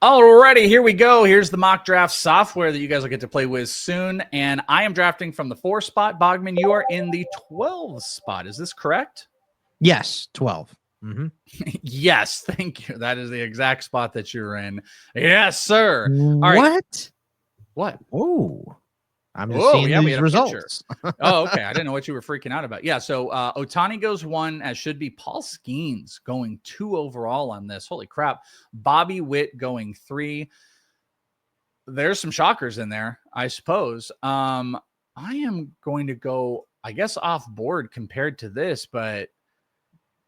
Alrighty, here we go. Here's the mock draft software that you guys will get to play with soon. And I am drafting from the 4 spot. Bogman, you are in the 12 spot. Is this correct? Yes, 12. Mm-hmm. Yes, thank you. That is the exact spot that you're in. Yes, sir. What? Oh, I'm just we seeing had these results. Okay. I didn't know what you were freaking out about. Yeah, so Ohtani goes 1, as should be Paul Skeens going 2 overall on this. Holy crap. Bobby Witt going 3. There's some shockers in there, I suppose. I am going to go, I guess, off board compared to this, but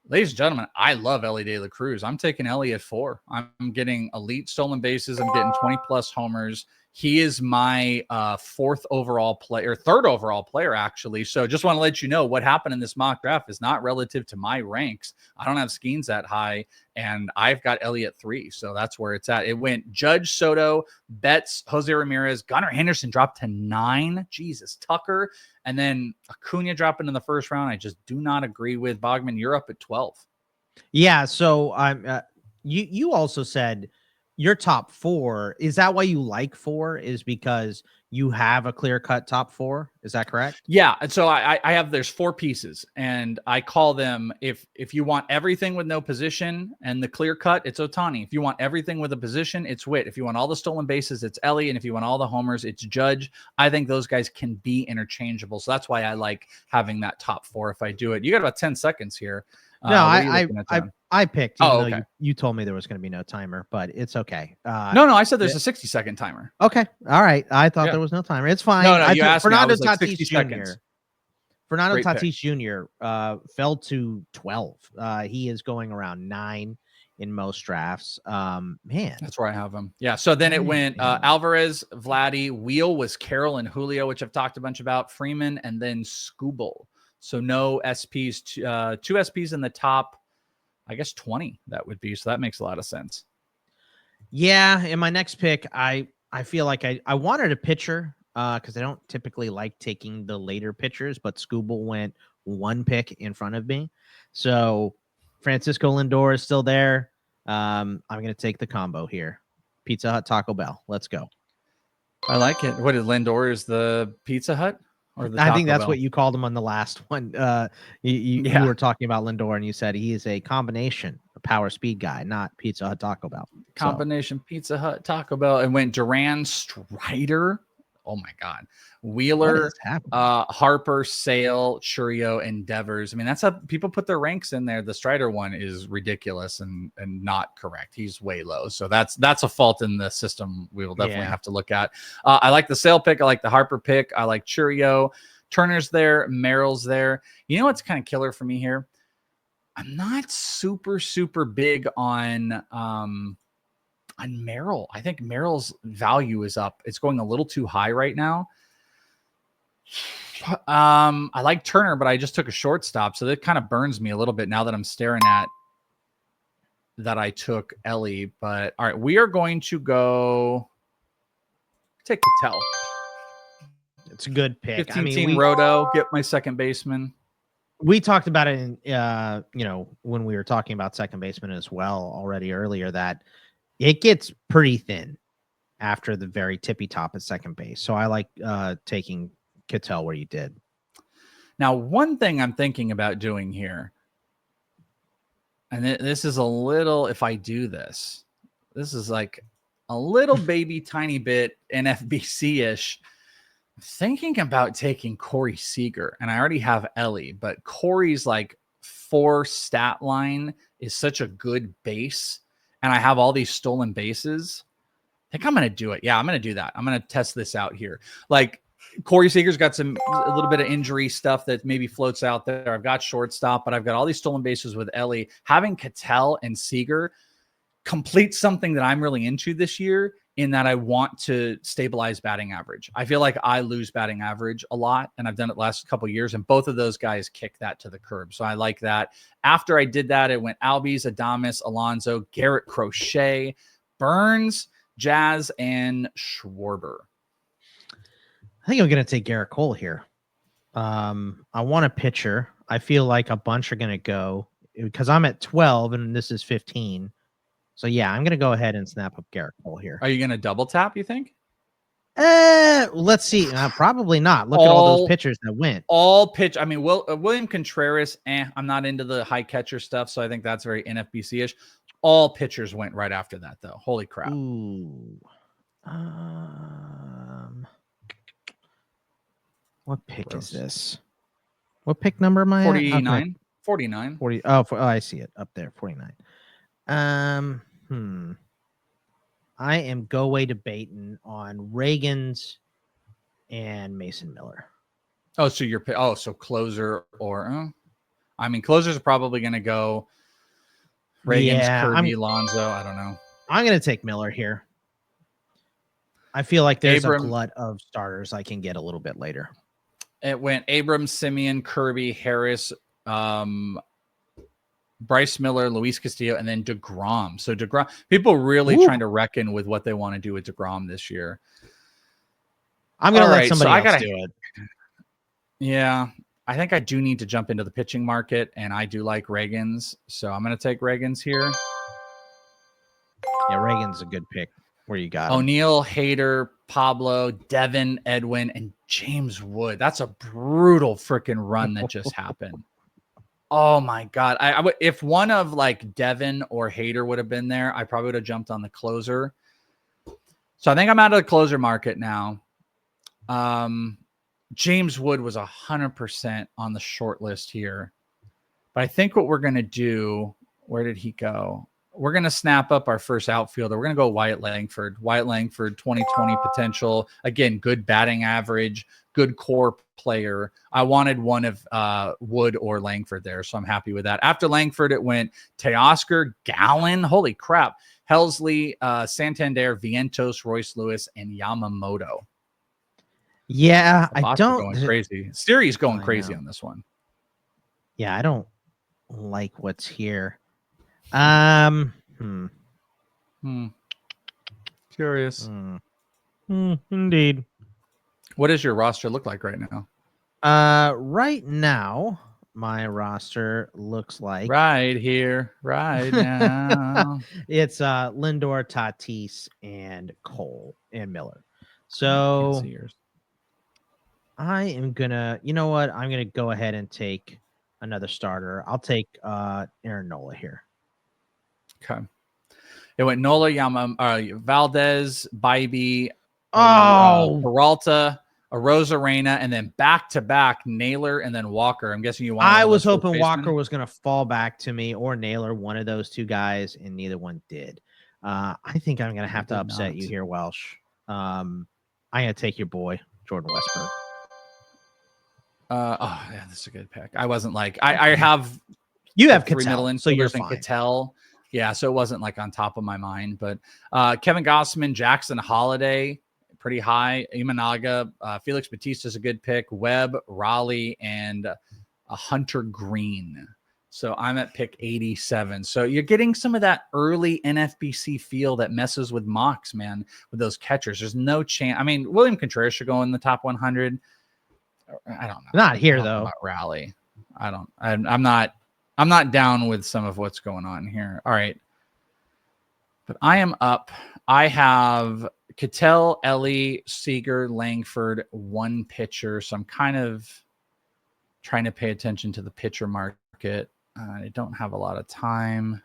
ladies and gentlemen, I love Elly De La Cruz. I'm taking Elly at 4. I'm getting elite stolen bases. I'm getting 20-plus homers. He is my 4th overall player, 3rd overall player, actually. So just want to let you know what happened in this mock draft is not relative to my ranks. I don't have Skeens that high, and I've got Elly at 3. So that's where it's at. It went Judge, Soto, Betts, Jose Ramirez, Gunnar Henderson dropped to 9. Jesus, Tucker. And then Acuna dropping in the first round. I just do not agree with. Bogman, you're up at 12. Yeah, so I'm. You also said your top 4. Is that why you like 4? Is because you have a clear-cut top 4? Is that correct? Yeah. And so I have, there's 4 pieces, and I call them, if you want everything with no position and the clear cut, it's Ohtani. If you want everything with a position, it's Witt. If you want all the stolen bases, it's Elly. And if you want all the homers, it's Judge. I think those guys can be interchangeable. So that's why I like having that top 4 if I do it. You got about 10 seconds here. No, I picked. Even though you told me there was going to be no timer, but it's okay. No, I said there's a 60-second timer. Okay, all right. I thought there was no timer. It's fine. No, you asked Fernando me. I was like, 60 Tatis seconds. Jr. Fernando Tatis Jr. Fell to 12. He is going around 9 in most drafts. Man, that's where I have him. Yeah. So then it went Alvarez, Vladdy, Wheel was Carroll and Julio, which I've talked a bunch about, Freeman, and then Skubal. So no SPs, 2 SPs in the top, I guess 20 that would be. So that makes a lot of sense. Yeah. In my next pick, I feel like I wanted a pitcher because I don't typically like taking the later pitchers, but Skubal went 1 pick in front of me. So Francisco Lindor is still there. I'm going to take the combo here. Pizza Hut, Taco Bell. Let's go. I like it. What is Lindor? Is the Pizza Hut? I think that's what you called him on the last one. You were talking about Lindor, and you said he is a combination, a power speed guy, not Pizza Hut, Taco Bell. Combination Pizza Hut, Taco Bell, and went Duran, Strider. Oh my God, Wheeler, Harper, Sale, Churio, and Devers. I mean, that's how people put their ranks in there. The Strider one is ridiculous and not correct. He's way low, so that's a fault in the system. We will definitely have to look at. I like the Sale pick. I like the Harper pick. I like Churio. Turner's there. Merrill's there. You know what's kind of killer for me here? I'm not super big on Merrill. I think Merrill's value is up. It's going a little too high right now. I like Turner, but I just took a shortstop, so that kind of burns me a little bit now that I'm staring at that I took Elly. But all right, we are going to go take Patel. It's a good pick. 15-team Roto, get my second baseman. We talked about it in when we were talking about second baseman as well already earlier, that it gets pretty thin after the very tippy top at second base. So I like taking Ketel where you did. Now, one thing I'm thinking about doing here, and this is a little, if I do this is like a little baby tiny bit NFBC-ish. Thinking about taking Corey Seager, and I already have Elly, but Corey's like 4 stat line is such a good base, and I have all these stolen bases. I think I'm going to do it. Yeah, I'm going to do that. I'm going to test this out here. Like Corey Seager's got a little bit of injury stuff that maybe floats out there. I've got shortstop, but I've got all these stolen bases with Elly. Having Ketel and Seager complete something that I'm really into this year, in that I want to stabilize batting average. I feel like I lose batting average a lot, and I've done it the last couple of years, and both of those guys kick that to the curb. So I like that. After I did that, it went Albies, Adames, Alonso, Garrett Crochet, Burns, Jazz, and Schwarber. I think I'm going to take Garrett Cole here. I want a pitcher. I feel like a bunch are going to go because I'm at 12 and this is 15. So yeah, I'm gonna go ahead and snap up Garrett Cole here. Are you going to double tap, you think? Let's see. Probably not. Look at all those pitchers that went. All pitch. I mean, William Contreras, I'm not into the high catcher stuff, so I think that's very NFBC-ish. All pitchers went right after that, though. Holy crap. Ooh. What pick is this? What pick number am I 49. at? Okay. 49. 40. Oh, I see it up there. 49. I am go-way debating on Reagan's and Mason Miller. Oh, so so closer or I mean, closers are probably going to go Reagan's, Kirby, Lonzo. I don't know. I'm going to take Miller here. I feel like there's a glut of starters I can get a little bit later. It went Abrams, Simeon, Kirby, Harris, Bryce Miller, Luis Castillo, and then DeGrom. So DeGrom, people really trying to reckon with what they want to do with DeGrom this year. I'm going to let somebody else do it. Yeah, I think I do need to jump into the pitching market, and I do like Reagan's, so I'm going to take Reagan's here. Yeah, Reagan's a good pick. Where you got O'Neill, Hader, Pablo, Devin, Edwin, and James Wood. That's a brutal freaking run that just happened. Oh my God. I would, if one of like Devin or Hader would have been there, I probably would have jumped on the closer. So I think I'm out of the closer market now. James Wood was 100% on the short list here. But I think what we're going to do, where did he go? We're going to snap up our first outfielder. We're going to go Wyatt Langford. Wyatt Langford, 2020 potential. Again, good batting average, good core player. I wanted one of Wood or Langford there, so I'm happy with that. After Langford, it went Teoscar, Gallen. Holy crap. Helsley, Santander, Vientos, Royce Lewis, and Yamamoto. Yeah, I don't. Going crazy. Siri's going crazy on this one. Yeah, I don't like what's here. Curious. Indeed. What does your roster look like right now? Right now, my roster looks like right here, right now. It's Lindor, Tatis, and Cole and Miller. So I am gonna, you know what? I'm gonna go ahead and take another starter. I'll take Aaron Nola here. Okay. It went Nola, Valdez, Bybee, Peralta, Arozarena, and then back-to-back Naylor and then Walker. I'm guessing you want. I was hoping Walker was going to fall back to me or Naylor, one of those two guys, and neither one did. I think I'm going to have to upset you here, Welsh. I'm going to take your boy, Jordan Westburg. Yeah, this is a good pick. I wasn't like I have. You have Cattell, so you're fine. Cattell. Yeah, so it wasn't like on top of my mind, but Kevin Gossman, Jackson Holiday, pretty high. Imanaga, Felix Bautista is a good pick. Webb, Raleigh, and Hunter Green. So I'm at pick 87. So you're getting some of that early NFBC feel that messes with mocks, man, with those catchers. There's no chance. I mean, William Contreras should go in the top 100. I don't know. Not here though. Raleigh. I'm not down with some of what's going on here. All right. But I am up. I have Cattell, Ellie, Seager, Langford, one pitcher. So I'm kind of trying to pay attention to the pitcher market. I don't have a lot of time.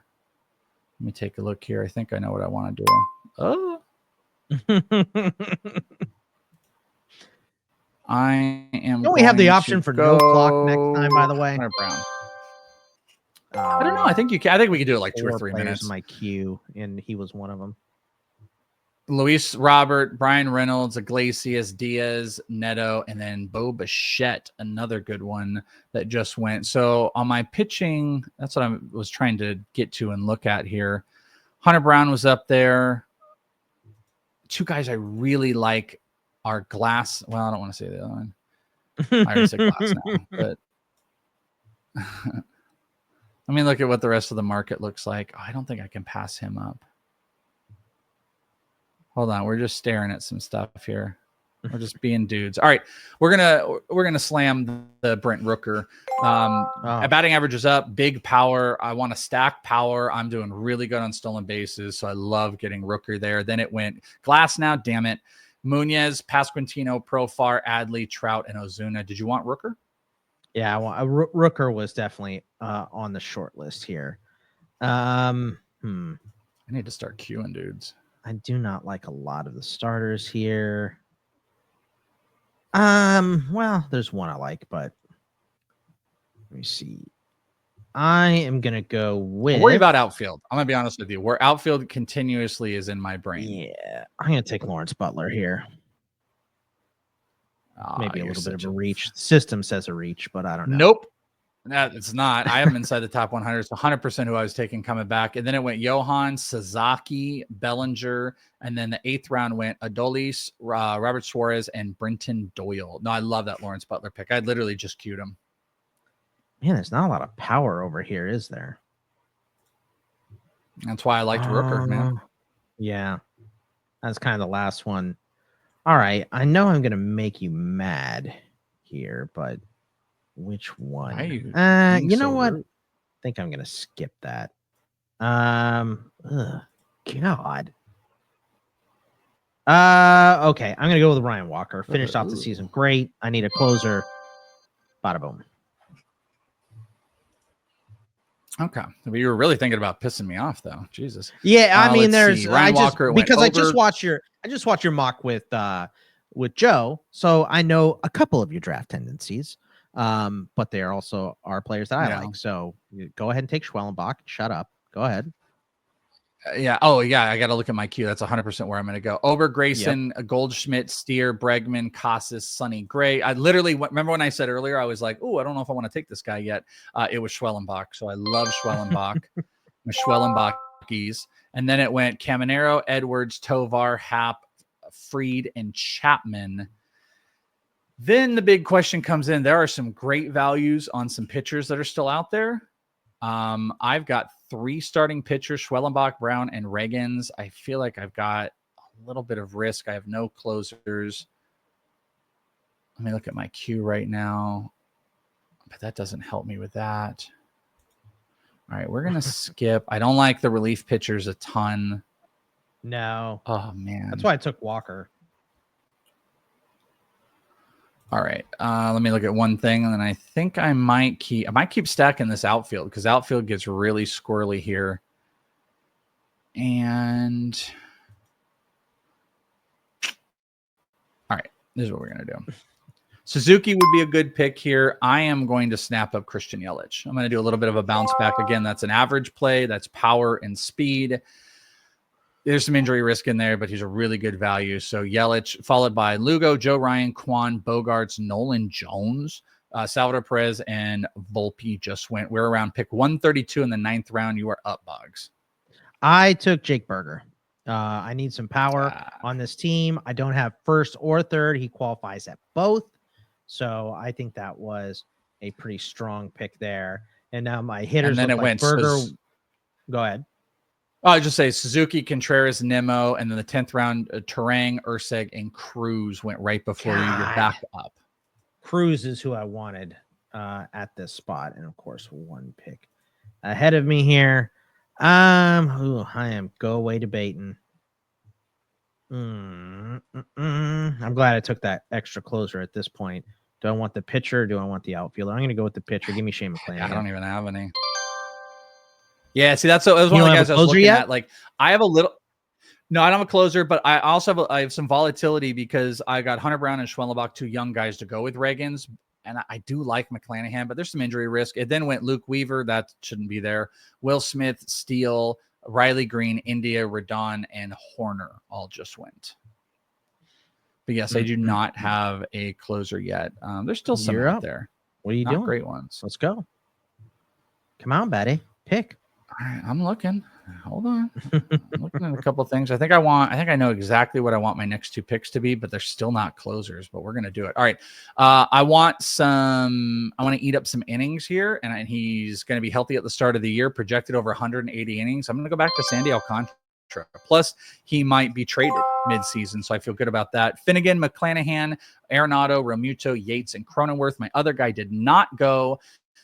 Let me take a look here. I think I know what I want to do. Oh. I am. Don't we have the option for no clock next time, by the way? Brown. I don't know. I think you can. I think we could do it like 2 or 3 minutes. My queue, and he was one of them. Luis Robert, Brian Reynolds, Iglesias, Diaz, Neto, and then Bo Bichette, another good one that just went. So on my pitching, that's what I was trying to get to and look at here. Hunter Brown was up there. 2 guys I really like are Glass. Well, I don't want to say the other one. I already said Glass now, but let me look at what the rest of the market looks like. Oh, I don't think I can pass him up. Hold on. We're just staring at some stuff here. We're just being dudes. All right, we're gonna slam the Brent Rooker. Batting average is up. Big power. I want to stack power. I'm doing really good on stolen bases, so I love getting Rooker there. Then it went Glass now. Damn it. Munoz, Pasquantino, Profar, Adley, Trout, and Ozuna. Did you want Rooker? Yeah, Rooker was definitely on the short list here. I need to start queuing dudes. I do not like a lot of the starters here. Well, there's one I like, but let me see. I am gonna go with. Worry about outfield. I'm gonna be honest with you. Where outfield continuously is in my brain. Yeah, I'm gonna take Lawrence Butler here. Maybe a little bit of a reach. The system says a reach, but I don't know. Nope. No, it's not. I am inside the top 100. It's 100% who I was taking coming back. And then it went Johan, Sasaki, Bellinger. And then the 8th round went Adolis, Robert Suarez, and Brenton Doyle. No, I love that Lawrence Butler pick. I literally just queued him. Man, there's not a lot of power over here, is there? That's why I liked Rooker, man. Yeah. That's kind of the last one. All right. I know I'm going to make you mad here, but which one? You know what? Rude? I think I'm going to skip that. God. Okay. I'm going to go with Ryan Walker. Finished off the season. Great. I need a closer. Bada boom. Okay, but you were really thinking about pissing me off, though. Jesus. Yeah, I mean, there's Ryan Walker because I just watched your mock with Joe, so I know a couple of your draft tendencies. But they are also players that I like. So go ahead and take Schwellenbach. Shut up. Go ahead. Yeah. Oh, yeah. I got to look at my queue. That's 100% where I'm going to go. Ober, Grayson, Goldschmidt, Steer, Bregman, Casas, Sonny Gray. I literally remember when I said earlier, I was like, oh, I don't know if I want to take this guy yet. It was Schwellenbach. So I love Schwellenbach. Schwellenbach's. And then it went Caminero, Edwards, Tovar, Happ, Fried, and Chapman. Then the big question comes in. There are some great values on some pitchers that are still out there. I've got 3 starting pitchers, Schwellenbach, Brown, and Reagans. I feel like I've got a little bit of risk. I have no closers. Let me look at my queue right now. But that doesn't help me with that. All right, we're going to skip. I don't like the relief pitchers a ton. No. Oh, man. That's why I took Walker. All right, let me look at one thing, and then I think I might keep stacking this outfield because outfield gets really squirrely here. And all right, this is what we're gonna do. Suzuki would be a good pick here. I am going to snap up Christian Yelich. I'm going to do a little bit of a bounce back again. That's an average play. That's power and speed. There's some injury risk in there, but he's a really good value. So Yelich, followed by Lugo, Joe Ryan, Kwan, Bogarts, Nolan Jones, Salvador Perez, and Volpe just went. We're around pick 132 in the 9th round. You are up, Boggs. I took Jake Berger. I need some power on this team. I don't have first or third. He qualifies at both. So I think that was a pretty strong pick there. And now my hitters and then look like Berger. Go ahead. I'll just say Suzuki, Contreras, Nimmo, and then the 10th round, Terang, Urseg, and Cruz went right before you. You're back up. Cruz is who I wanted at this spot. And, of course, one pick ahead of me here. I am go away debating. I'm glad I took that extra closer at this point. Do I want the pitcher or do I want the outfielder? I'm going to go with the pitcher. Give me Shane McClanahan. I don't even have any. Yeah, see, that was one of the guys I was looking at. Like, I have a little. No, I don't have a closer, but I also have some volatility because I got Hunter Brown and Schwellenbach, 2 young guys to go with Reagans, and I do like McClanahan, but there's some injury risk. It then went Luke Weaver, that shouldn't be there. Will Smith, Steele, Riley Green, India, Rodon, and Horner all just went. But yes, I do not have a closer yet. There's still some out there. What are you doing? Great ones. Let's go. Come on, Betty. Pick. All right, I'm looking. Hold on. I'm looking at a couple of things. I think I know exactly what I want my next 2 picks to be, but they're still not closers, but we're going to do it. All right. I want to eat up some innings here, and he's going to be healthy at the start of the year, projected over 180 innings. I'm going to go back to Sandy Alcantara. Plus, he might be traded. midseason, so I feel good about that. Finnegan, McClanahan, Arenado, Romuto, Yates, and Cronenworth. My other guy did not go.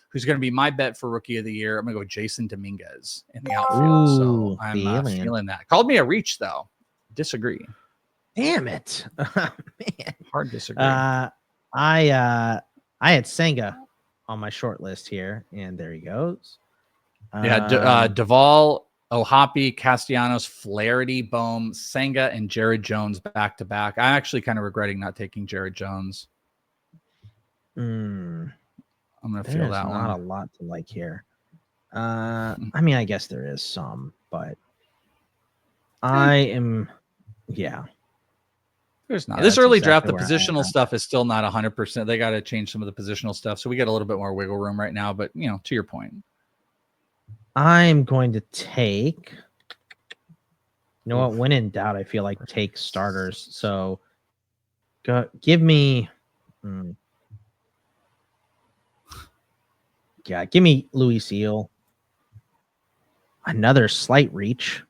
Who's going to be my bet for Rookie of the Year? I'm going to go Jason Dominguez in the outfield. So I'm feeling that. Called me a reach, though. Disagree. Damn it. Man. Hard disagree. I had Senga on my short list here, and there he goes. Duvall, Ohapi, Castellanos, Flaherty, Bohm, Senga, and Jared Jones back to back. I'm actually kind of regretting not taking Jared Jones. I'm going to feel that one. There's not a lot to like here. I mean, I guess there is some, but I am, There's not. This early draft, the positional stuff is still not 100%. They got to change some of the positional stuff. So we get a little bit more wiggle room right now. But, to your point. I'm going to take, when in doubt, I feel like take starters. So give me, give me Luis Eel. Another slight reach.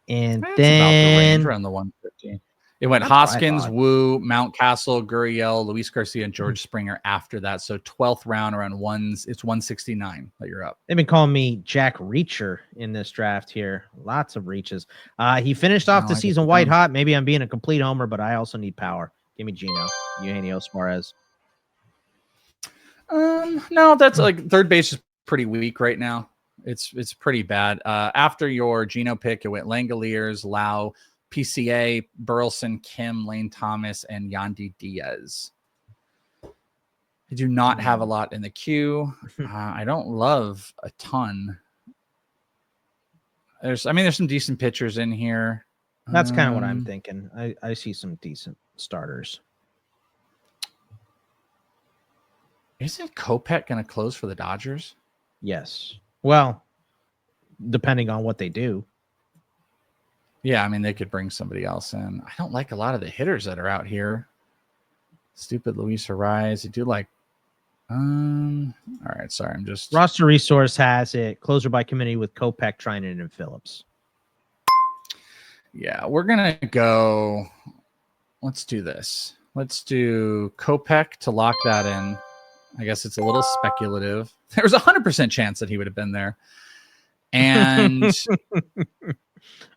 And That's then about the range, around the 150. It went Hoskins, Wu, Mountcastle, Gurriel, Luis Garcia, and George Springer after that. So 12th round around it's 169 that you're up. They've been calling me Jack Reacher in this draft here. Lots of reaches. He finished off the season white hot. Maybe I'm being a complete homer, but I also need power. Give me Gino, Eugenio Suarez. No, that's like third base is pretty weak right now. It's pretty bad. After your Gino pick, it went Langoliers, Lau, PCA, Burleson, Kim, Lane Thomas, and Yandy Diaz. I do not have a lot in the queue. I don't love a ton. There's some decent pitchers in here. That's kind of what I'm thinking. I see some decent starters. Isn't Kopech going to close for the Dodgers? Yes. Well, depending on what they do. Yeah, I mean, they could bring somebody else in. I don't like a lot of the hitters that are out here. Stupid Luis Ariz. I do like... all right, sorry, I'm just... Roster Resource has it. Closer by committee with Kopech, Trinan, and Phillips. Yeah, we're going to go... Let's do this. Let's do Kopech to lock that in. I guess it's a little speculative. There was a 100% chance that he would have been there. And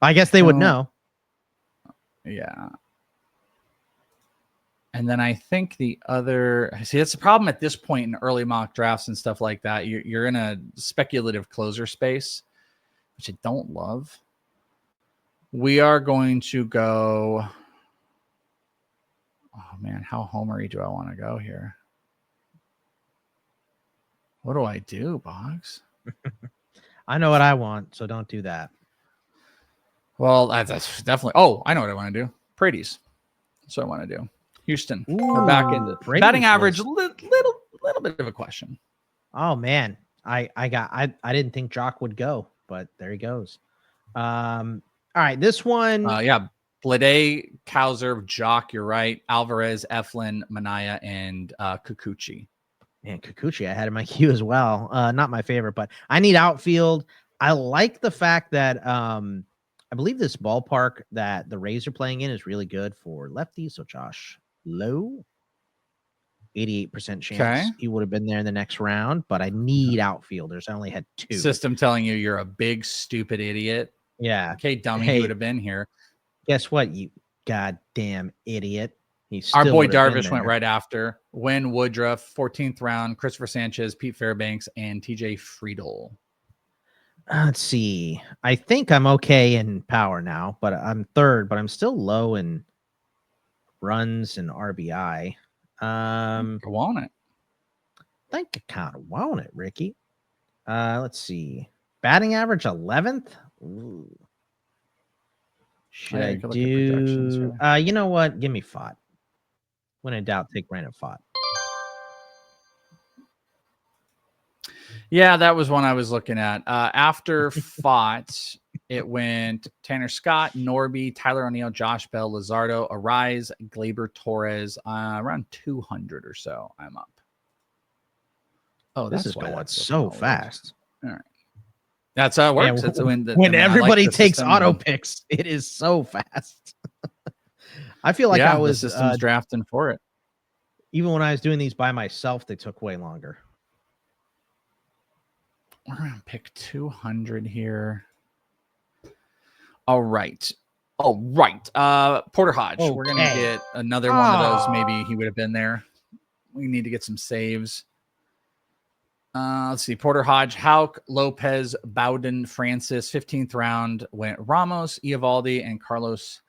I guess they would know. Yeah. And then I think the other, that's the problem at this point in early mock drafts and stuff like that. You're in a speculative closer space, which I don't love. We are going to go. Oh man, how homery do I want to go here? What do I do, Boggs? I know what I want, so don't do that. Well, that's definitely. Oh, I know what I want to do. Paredes. That's what I want to do. Houston. We're back into batting average. Little bit of a question. Oh man, I didn't think Jock would go, but there he goes. All right, this one. Blade, Kauser, Jock. You're right. Alvarez, Eflin, Manaya, and Kikuchi. Man, Kikuchi, I had in my queue as well. Not my favorite, but I need outfield. I like the fact that I believe this ballpark that the Rays are playing in is really good for lefties. So Josh Lowe, 88% chance he would have been there in the next round, but I need outfielders. I only had 2. System telling you you're a big, stupid idiot. Yeah. Okay, dummy, he would have been here. Guess what, you goddamn idiot. Our boy Darvish went right after. Wynn, Woodruff, 14th round, Christopher Sanchez, Pete Fairbanks, and TJ Friedl. Let's see. I think I'm okay in power now, but I'm third, but I'm still low in runs and RBI. I want it. I think I kind of want it, Ricky. Let's see. Batting average 11th. Ooh. Should I do? You know what? Give me Fott. When in doubt, take Brandon Fott. Yeah, that was one I was looking at. After Fott, it went Tanner Scott, Norby, Tyler O'Neill, Josh Bell, Luzardo, Ariz, Gleyber Torres. Around 200 or so, I'm up. Oh, this is going so fast. All right. That's how it works. Yeah, It's when everybody takes auto picks, it is so fast. I feel like I was the system's drafting for it. Even when I was doing these by myself, they took way longer. We're gonna pick 200 here. All right. Porter Hodge. Okay. We're gonna get another one of those. Maybe he would have been there. We need to get some saves. Let's see. Porter Hodge, Houck, Lopez, Bowden, Francis. 15th round went Ramos, Eovaldi, and Carlos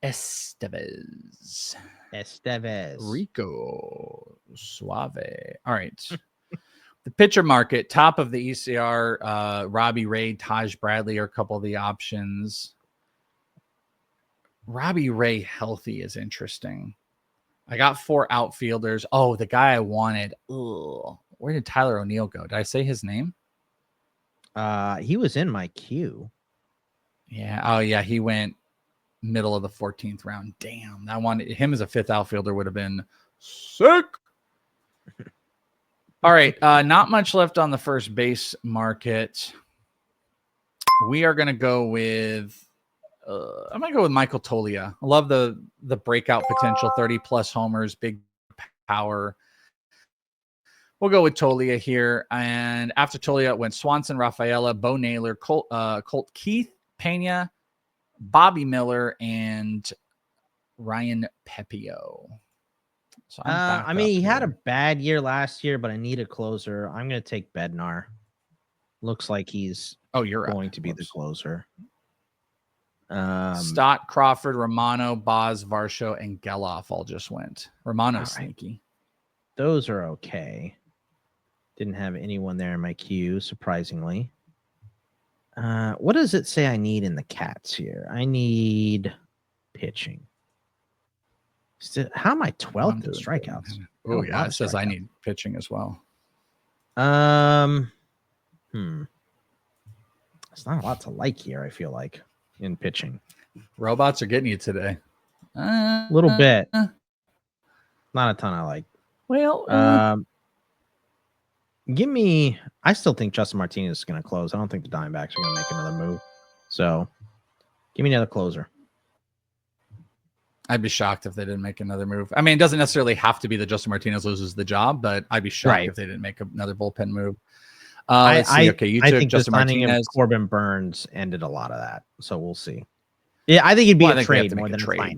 Estevez. Rico Suave. All right. The pitcher market, top of the ECR, Robbie Ray, Taj Bradley are a couple of the options. Robbie Ray healthy is interesting. I got 4 outfielders. Oh, the guy I wanted. Ugh. Where did Tyler O'Neill go? Did I say his name? He was in my queue. Yeah. Oh, yeah. He went middle of the 14th round. Damn. I wanted him as a 5th outfielder would have been sick. All right. Not much left on the first base market. We are going to go with I'm going to go with Michael Toglia. I love the breakout potential, 30+ homers, big power. We'll go with Toglia here. And after Toglia went Swanson, Rafaela, Bo Naylor, Colt Keith, Pena, Bobby Miller, and Ryan Pepio. So I mean, he had a bad year last year, but I need a closer. I'm going to take Bednar. Looks like he's going to be the closer. Stott, Crawford, Romano, Boz, Varsho, and Geloff all just went. Romano's sneaky. Those are okay. Didn't have anyone there in my queue, surprisingly. What does it say I need in the Cats here? I need pitching. How am I 12th in strikeouts? Oh, yeah. It says I need pitching as well. There's not a lot to like here, I feel like, in pitching. Robots are getting you today. A little bit. Not a ton I like. Well, I still think Justin Martinez is going to close. I don't think the Diamondbacks are going to make another move. So give me another closer. I'd be shocked if they didn't make another move. I mean, it doesn't necessarily have to be that Justin Martinez loses the job, but I'd be shocked if they didn't make another bullpen move. Let's see. Okay, you took Justin Martinez. Corbin Burns ended a lot of that, so we'll see. Yeah, I think it'd be a trade more than a trade.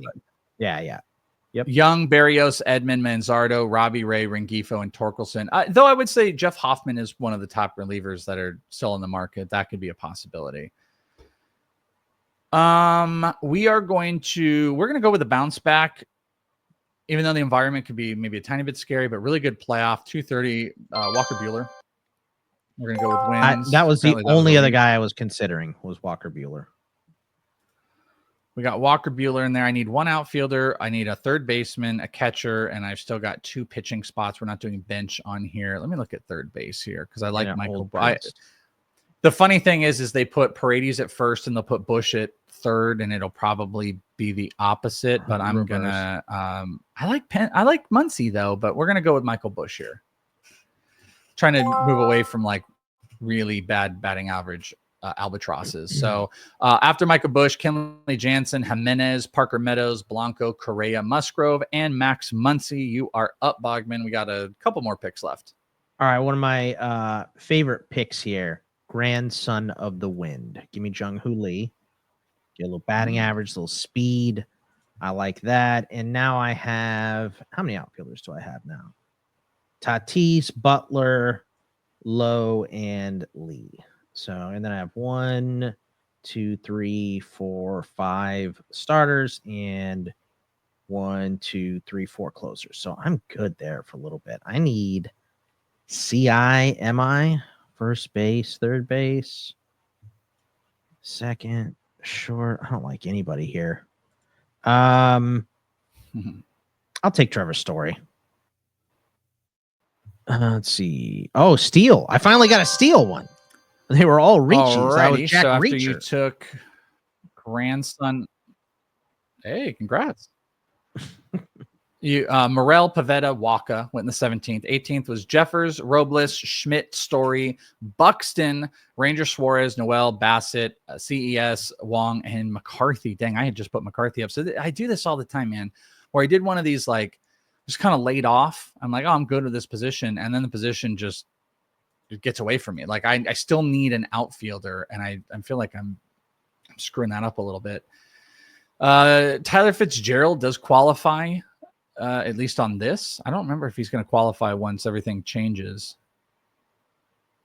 Yeah. Yep. Young, Berrios, Edmund, Manzardo, Robbie Ray, Rengifo, and Torkelson. Though I would say Jeff Hoffman is one of the top relievers that are still in the market. That could be a possibility. We're going to go with a bounce back, even though the environment could be maybe a tiny bit scary, but really good playoff. 230, Walker Buehler. We're going to go with wins. That was the only other guy I was considering was Walker Buehler. We got Walker Buehler in there. I need 1 outfielder. I need a third baseman, a catcher, and I've still got 2 pitching spots. We're not doing bench on here. Let me look at third base here because I like Michael. The funny thing is they put Paredes at first and they'll put Bush at third, and it'll probably be the opposite. But I'm gonna I like Muncy though, but we're gonna go with Michael Bush here. Trying to move away from like really bad batting average albatrosses. So after Michael Bush, Kenley Jansen, Jimenez, Parker Meadows, Blanco, Correa, Musgrove, and Max Muncy. You are up, Bogman. We got a couple more picks left. All right, one of my favorite picks here. Grandson of the Wind. Give me Jung-Hoo Lee. Get a little batting average, a little speed. I like that. And now I have, how many outfielders do I have now? Tatis, Butler, Lowe, and Lee. So, and then I have 1, 2, 3, 4, 5 starters and 1, 2, 3, 4 closers. So I'm good there for a little bit. I need CI, first base, third base, second, short. I don't like anybody here. I'll take Trevor Story. Let's see. Oh, steal. I finally got a steal one. They were all reaches. Alrighty, so after you took grandson. Hey, congrats. Morel, Pavetta, Waka went in the 17th. 18th was Jeffers, Robles, Schmidt, Story, Buxton, Ranger, Suarez, Noel, Bassett, CES, Wong, and McCarthy. Dang, I had just put McCarthy up. So I do this all the time, man, where I did one of these, like, just kind of laid off. I'm like, oh, I'm good with this position. And then the position just it gets away from me. Like, I still need an outfielder, and I feel like I'm screwing that up a little bit. Tyler Fitzgerald does qualify. At least on this. I don't remember if he's going to qualify once everything changes.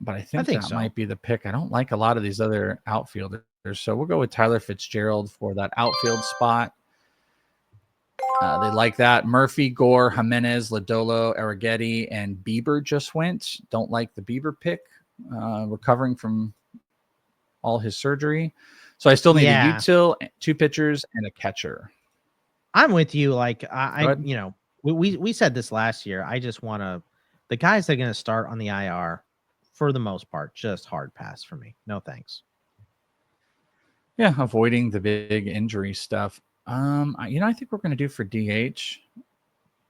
But I think that might be the pick. I don't like a lot of these other outfielders. So we'll go with Tyler Fitzgerald for that outfield spot. They like that. Murphy, Gore, Jimenez, Lodolo, Arrighetti, and Bieber just went. Don't like the Bieber pick. Recovering from all his surgery. So I still need a util, 2 pitchers, and a catcher. I'm with you. Like we said this last year. I just want the guys that are going to start on the IR for the most part, just hard pass for me. No thanks. Yeah, avoiding the big injury stuff. I think we're going to do for DH.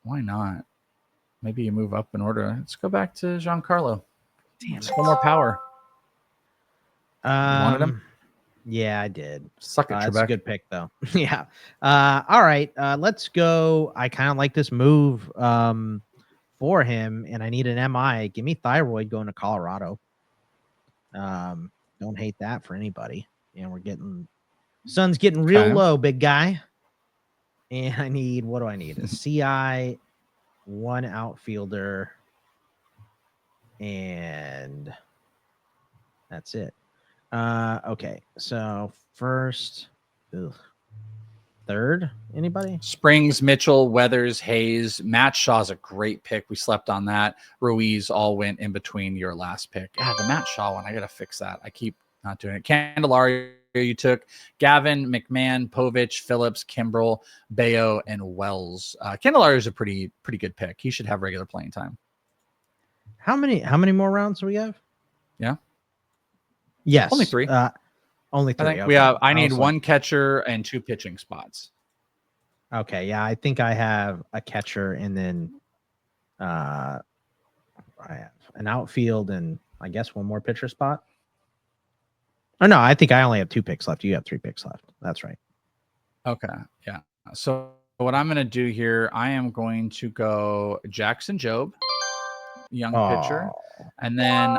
Why not? Maybe you move up in order. Let's go back to Giancarlo. Damn, it's one more power. You wanted him? Yeah, I did. Suck it, that's a good pick, though. Yeah. All right. Let's go. I kind of like this move for him, and I need an MI. Give me Thyroid going to Colorado. Don't hate that for anybody. And sun's getting real low, big guy. And I need, what do I need? A CI, 1 outfielder, and that's it. Okay, so first, third, anybody? Springs, Mitchell, Weathers, Hayes, Matt Shaw's a great pick. We slept on that. Ruiz all went in between your last pick. The Matt Shaw one, I gotta fix that. I keep not doing it. Candelario you took, Gavin, McMahon, Povich, Phillips, Kimbrell, Bayo, and Wells. Candelario is a pretty good pick. He should have regular playing time. How many more rounds do we have? Yeah. Yes. Only 3. Only 3. I think we have. I need 1 catcher and 2 pitching spots. Okay. Yeah. I think I have a catcher and then I have an outfield and I guess 1 more pitcher spot. Oh, no. I think I only have 2 picks left. You have 3 picks left. That's right. Okay. Yeah. So what I'm going to do here, I am going to go Jackson Jobe, young pitcher. And then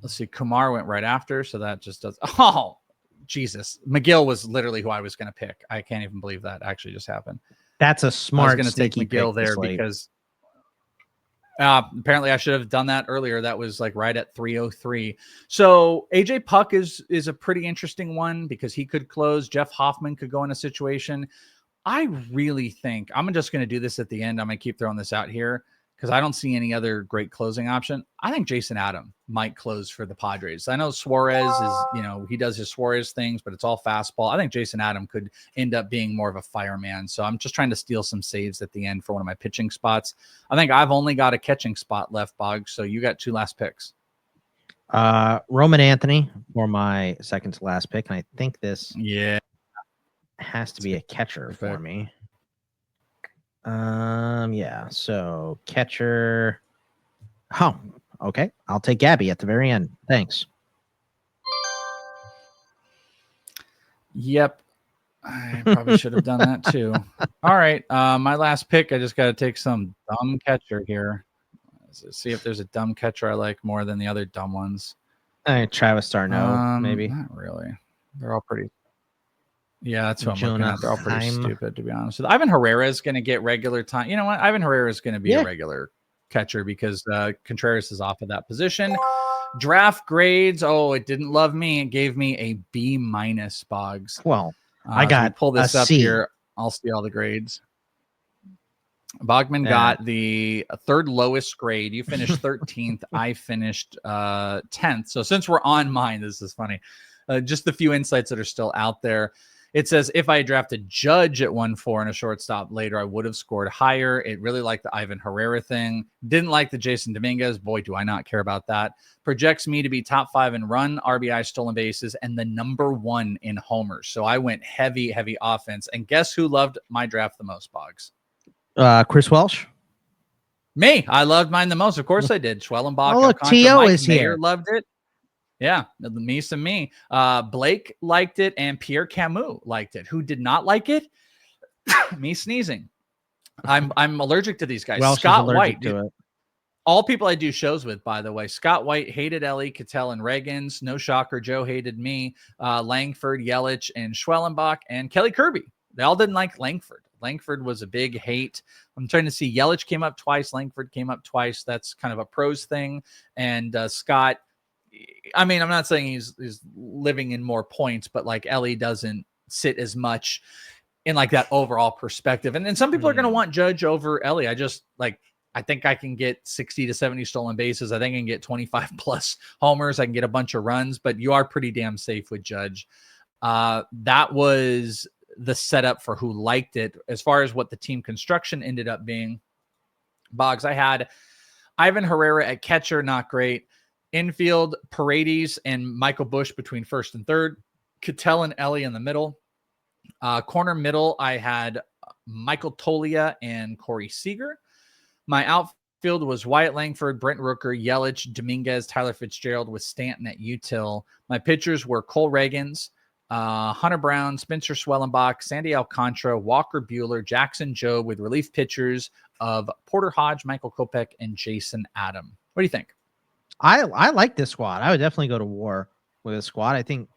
let's see, Kumar went right after, so that just does. Oh, Jesus. McGill was literally who I was going to pick. I can't even believe that actually just happened. That's a smart. I was going to take McGill there because apparently I should have done that earlier. That was like right at 3:03. So AJ Puck is a pretty interesting one because he could close. Jeff Hoffman could go in a situation. I really think I'm just going to do this at the end. I'm going to keep throwing this out here because I don't see any other great closing option. I think Jason Adam might close for the Padres. I know Suarez is, he does his Suarez things, but it's all fastball. I think Jason Adam could end up being more of a fireman. So I'm just trying to steal some saves at the end for one of my pitching spots. I think I've only got a catching spot left, Bog. So you got 2 last picks. Roman Anthony for my second to last pick. And I think this has to be a catcher for me. Yeah, so catcher. Oh, okay. I'll take Gabby at the very end. Thanks. Yep. I probably should have done that too. All right. My last pick, I just got to take some dumb catcher here. Let's see if there's a dumb catcher I like more than the other dumb ones. Travis d'Arnaud, maybe. Not really. They're all pretty. Yeah, that's what I'm looking at. They're all pretty stupid, to be honest. Ivan Herrera is going to get regular time. You know what? Ivan Herrera is going to be a regular catcher because Contreras is off of that position. Draft grades. Oh, it didn't love me. It gave me a B-, Boggs. Well, I got pull this up C. here. I'll see all the grades. Bogman got the 3rd lowest grade. You finished 13th. I finished 10th. So since we're on mine, this is funny. Just the few insights that are still out there. It says, if I drafted Judge at 1-4 and a shortstop later, I would have scored higher. It really liked the Ivan Herrera thing. Didn't like the Jason Dominguez. Boy, do I not care about that. Projects me to be top 5 in run, RBI, stolen bases, and the number 1 in homers. So I went heavy offense. And guess who loved my draft the most, Boggs? Chris Welsh. Me, I loved mine the most. Of course I did. Schwellenbach, Oh, look, Alcantara, T.O. Mike is Mayer here. loved it. Yeah, me some me. Blake liked it, and Pierre Camus liked it. Who did not like it? Me sneezing. I'm allergic to these guys. Welsh Scott is allergic White, to it. all people I do shows with, by the way. Scott White hated Ellie, Cattell, and Reagans. No shocker. Joe hated me. Langford, Yelich, and Schwellenbach, and Kelly Kirby. They all didn't like Langford. Langford was a big hate. I'm trying to see. Yelich came up twice. Langford came up twice. That's kind of a pros thing. And Scott, I mean, I'm not saying he's living in more points, but like Ellie doesn't sit as much in like that overall perspective. And then some people are going to want Judge over Ellie. I think I can get 60 to 70 stolen bases. I think I can get 25 plus homers. I can get a bunch of runs, but you are pretty damn safe with Judge. That was the setup for who liked it. As far as what the team construction ended up being, Boggs, I had Ivan Herrera at catcher, not great. Infield, Paredes and Michael Busch between first and third. Cattell and Ellie in the middle. Corner middle, I had Michael Tolia and Corey Seager. My outfield was Wyatt Langford, Brent Rooker, Yelich, Dominguez, Tyler Fitzgerald with Stanton at util. My pitchers were Cole Reagans, Hunter Brown, Spencer Schwellenbach, Sandy Alcantara, Walker Buehler, Jackson Jobe with relief pitchers of Porter Hodge, Michael Kopech, and Jason Adam. What do you think? I like this squad. I would definitely go to war with a squad. I think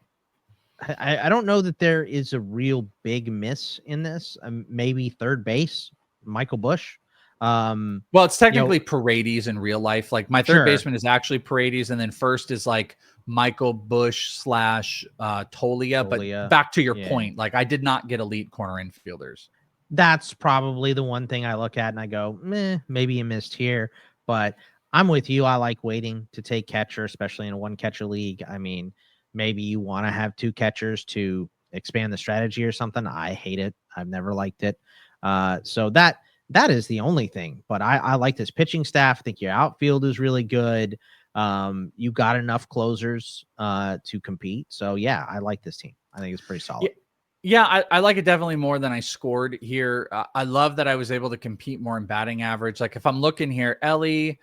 I don't know that there is a real big miss in this. Maybe third base, Michael Busch. Well, it's technically Paredes in real life. Like my third baseman is actually Paredes, and then first is like Michael Busch / Tolia. But back to your point, like I did not get elite corner infielders. That's probably the one thing I look at and I go, maybe you missed here. But I'm with you. I like waiting to take catcher, especially in a one catcher league. I mean, maybe you want to have two catchers to expand the strategy or something. I hate it. I've never liked it. So that is the only thing. But I like this pitching staff. I think your outfield is really good. You got enough closers to compete. So yeah, I like this team. I think it's pretty solid. Yeah, I like it definitely more than I scored here. I love that I was able to compete more in batting average. Like if I'm looking here, Ellie,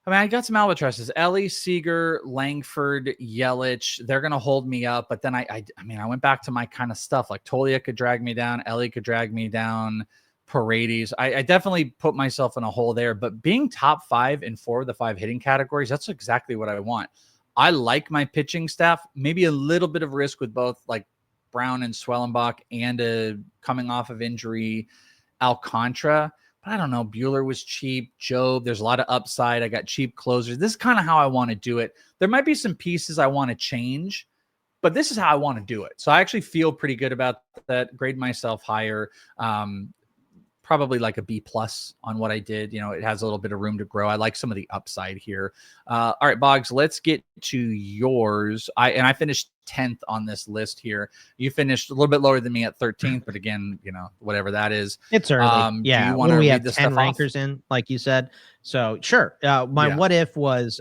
I mean, I got some albatrosses. Ellie, Seager, Langford, Yelich. They're going to hold me up. But then I went back to my kind of stuff. Like Tolia could drag me down. Ellie could drag me down. Paredes. I definitely put myself in a hole there. But being top 5 in 4 of the 5 hitting categories, that's exactly what I want. I like my pitching staff. Maybe a little bit of risk with both like Brown and Schwellenbach and coming off of injury Alcantara. But I don't know. Buehler was cheap. Jobe, there's a lot of upside. I got cheap closers. This is kind of how I want to do it. There might be some pieces I want to change, but this is how I want to do it. So I actually feel pretty good about that. Grade myself higher. Probably like a B+ on what I did. You know, it has a little bit of room to grow. I like some of the upside here. All right, Boggs, let's get to yours. I finished 10th on this list here. You finished a little bit lower than me at 13th, but again, you know, whatever that is. It's early. Do you want to read the 10 rankers in, like you said? So sure. What if was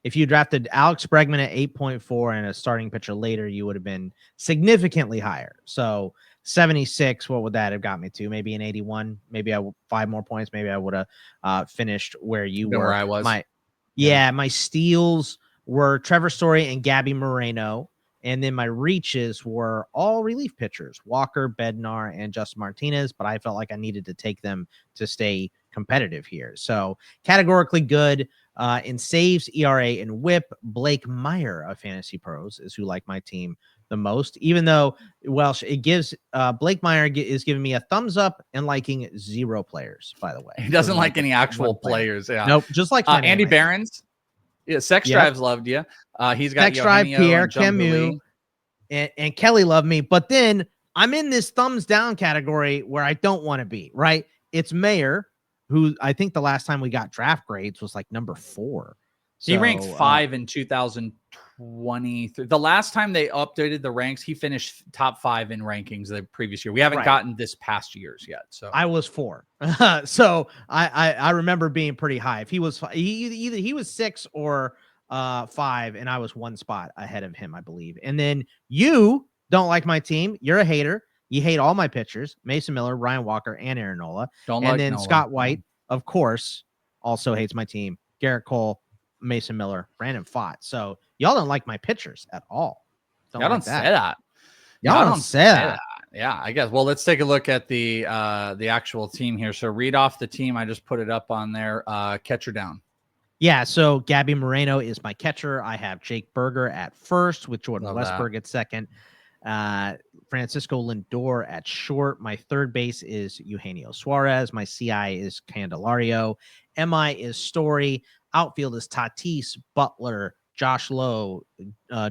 if you drafted Alex Bregman at 8.4 and a starting pitcher later, you would have been significantly higher. So 76, what would that have got me to? Maybe an 81, maybe 5 more points. Maybe I would have finished where you were. Where I was. My steals were Trevor Story and Gabby Moreno. And then my reaches were all relief pitchers, Walker, Bednar, and Justin Martinez. But I felt like I needed to take them to stay competitive here. So categorically good in saves, ERA, and whip. Blake Meyer of Fantasy Pros is who liked my team the most, even though Welsh, it gives Blake Meyer is giving me a thumbs up and liking 0 players, by the way. He doesn't like any actual players. Yeah. Nope. Just like Andy Behrens. Yeah. Sex Drives loved you. He's got Sex Drive, Pierre, Camus, and Kelly loved me. But then I'm in this thumbs down category where I don't want to be, right? It's Mayer, who I think the last time we got draft grades was like number 4. So, he ranked 5 in 2023. The last time they updated the ranks, he finished top 5 in rankings the previous year. We haven't gotten this past years yet. So I was 4. So I remember being pretty high. If he was either he was 6 or 5, and I was 1 spot ahead of him, I believe. And then you don't like my team. You're a hater. You hate all my pitchers: Mason Miller, Ryan Walker, and Aaron Nola. Don't And like then Nola. Scott White, of course, also hates my team. Garrett Cole, Mason Miller, Brandon Pfaadt. So y'all don't like my pitchers at all. Y'all don't say that. Y'all don't say that. Yeah, I guess. Well, let's take a look at the actual team here. So read off the team. I just put it up on there. Catcher down. Yeah, so Gabby Moreno is my catcher. I have Jake Berger at first with Jordan Westberg at second. Francisco Lindor at short. My third base is Eugenio Suarez. My CI is Candelario. MI is Story. Outfield is Tatis, Butler, Josh Lowe,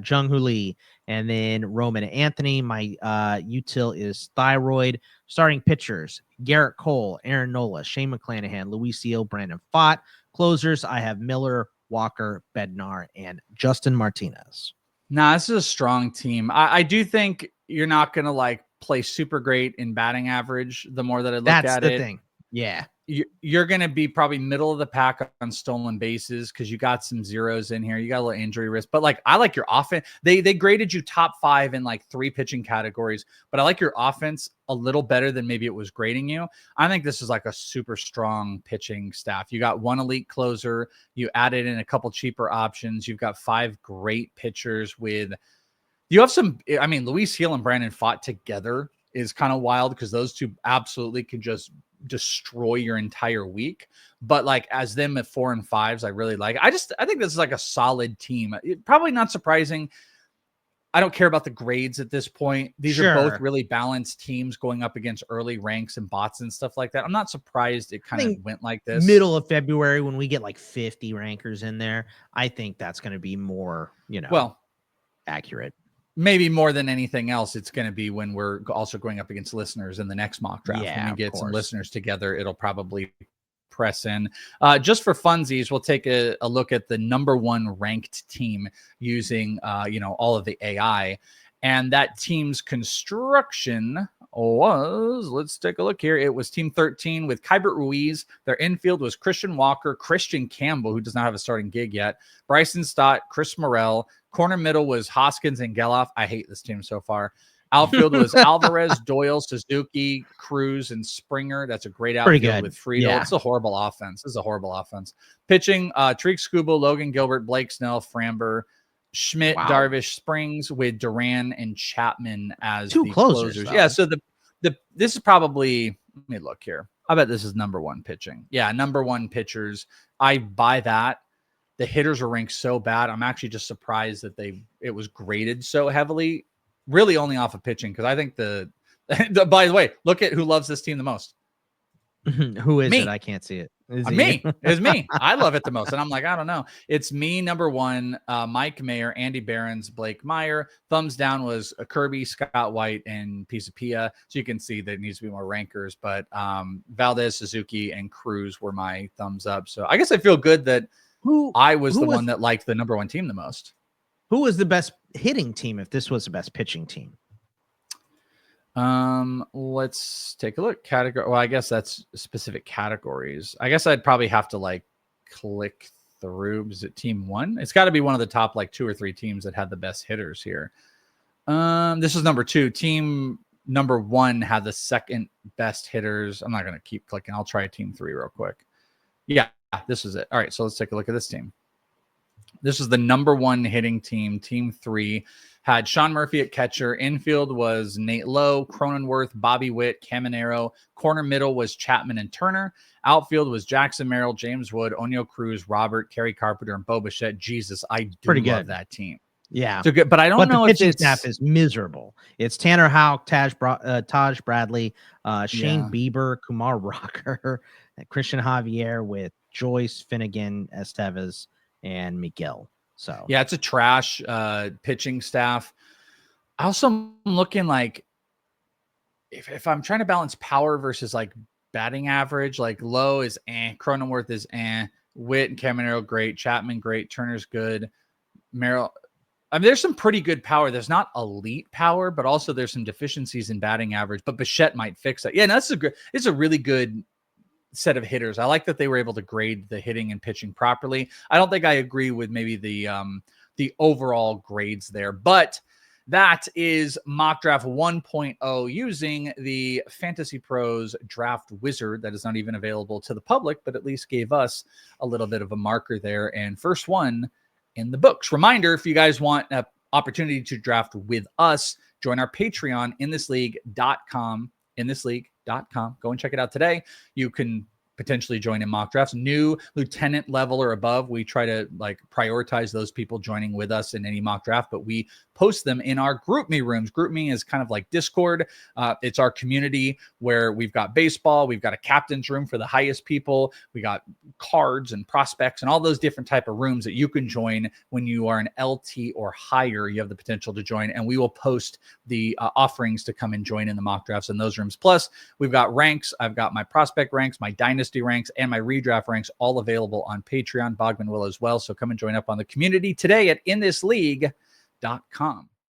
Jung Hoo Lee, and then Roman Anthony. My util is Thyroid. Starting pitchers: Garrett Cole, Aaron Nola, Shane McClanahan, Luis Seal, Brandon Pfaadt. Closers: I have Miller, Walker, Bednar, and Justin Martinez. Nah, this is a strong team. I do think you're not going to like play super great in batting average. The more that I look at it, that's the thing. Yeah. You're going to be probably middle of the pack on stolen bases because you got some zeros in here. You got a little injury risk, but like I like your offense. They graded you top 5 in like 3 pitching categories, but I like your offense a little better than maybe it was grading you. I think this is like a super strong pitching staff. You got 1 elite closer. You added in a couple cheaper options. You've got 5 great pitchers with. You have some. I mean, Luis Hill and Brandon Pfaadt together is kind of wild because those two absolutely could just destroy your entire week. But like as them at 4 and 5s, I really like. I think this is like a solid team. Probably not surprising. I don't care about the grades at this point. These are both really balanced teams going up against early ranks and bots and stuff like that. I'm not surprised it kind of went like this. Middle of February when we get like 50 rankers in there, I think that's going to be more, accurate. Maybe more than anything else, it's going to be when we're also going up against listeners in the next mock draft. Yeah, when we get some listeners together, it'll probably press in. Just for funsies, we'll take a look at the number 1 ranked team using, all of the AI. And that team's construction was, let's take a look here. It was team 13 with Kybert Ruiz. Their infield was Christian Walker, Christian Campbell, who does not have a starting gig yet, Bryson Stott, Chris Morel. Corner middle was Hoskins and Geloff. I hate this team so far. Outfield was Alvarez, Doyle, Suzuki, Cruz, and Springer. That's a great outfield with Friedel. Yeah. It's a horrible offense. This is a horrible offense. Pitching, Tariq Skubal, Logan Gilbert, Blake Snell, Framber, Schmidt, Darvish, Springs with Duran and Chapman as 2 the closers. Though. Yeah, so this is probably, let me look here. I bet this is number 1 pitching. Yeah, number 1 pitchers. I buy that. The hitters are ranked so bad. I'm actually just surprised that it was graded so heavily, really only off of pitching. Because I think by the way, look at who loves this team the most. Who is it? I can't see it. Me. It's me. I love it the most. And I'm like, I don't know. It's me, number 1, Mike Mayer, Andy Behrens, Blake Meyer. Thumbs down was Kirby, Scott White, and Pisapia. So you can see there needs to be more rankers. But Valdez, Suzuki, and Cruz were my thumbs up. So I guess I feel good that I was the one that liked the number 1 team the most. Who was the best hitting team if this was the best pitching team? Let's take a look. Category. Well, I guess that's specific categories. I guess I'd probably have to like click through. Is it team 1? It's got to be one of the top like 2 or 3 teams that had the best hitters here. This is number 2. Team number 1 had the second best hitters. I'm not going to keep clicking. I'll try team 3 real quick. Yeah, this is it. All right, so let's take a look at this team. This is the number 1 hitting team. Team 3 had Sean Murphy at catcher. Infield was Nate Lowe, Cronenworth, Bobby Witt, Caminero. Corner middle was Chapman and Turner. Outfield was Jackson Merrill, James Wood, Oneil Cruz, Robert, Kerry Carpenter, and Bo Bichette. Jesus, I do love that team. Yeah. So good, but I don't know if the pitching staff is miserable. It's Tanner Houck, Taj Bradley, Shane Bieber, Kumar Rocker, Christian Javier with Joyce, Finnegan, Estevez, and Miguel. So yeah, it's a trash pitching staff. I also am looking like if I'm trying to balance power versus like batting average, like Low is Cronenworth is Witt and Caminero great, Chapman great, Turner's good, Merrill. I mean, there's some pretty good power. There's not elite power, but also there's some deficiencies in batting average. But Bichette might fix it. Yeah, no, it's a really good set of hitters. I like that they were able to grade the hitting and pitching properly. I don't think I agree with maybe the overall grades there, but That is Mock Draft 1.0 using the Fantasy Pros Draft Wizard that is not even available to the public, but at least gave us a little bit of a marker there. And first one in the books. Reminder, if you guys want an opportunity to draft with us, join our Patreon, inthisleague.com, inthisleague.com. Go and check it out today. You can potentially join in mock drafts. New lieutenant level or above, we try to like prioritize those people joining with us in any mock draft, but we post them in our group me rooms. Group me is kind of like Discord. It's our community where we've got baseball, we've got a captain's room for the highest people, we got cards and prospects and all those different type of rooms that you can join when you are an LT or higher. You have the potential to join, and we will post the offerings to come and join in the mock drafts in those rooms. Plus, we've got ranks. I've got my prospect ranks, my dynasty ranks, and my redraft ranks all available on Patreon. Bogman will as well. So come and join up on the community today at inthisleague.com.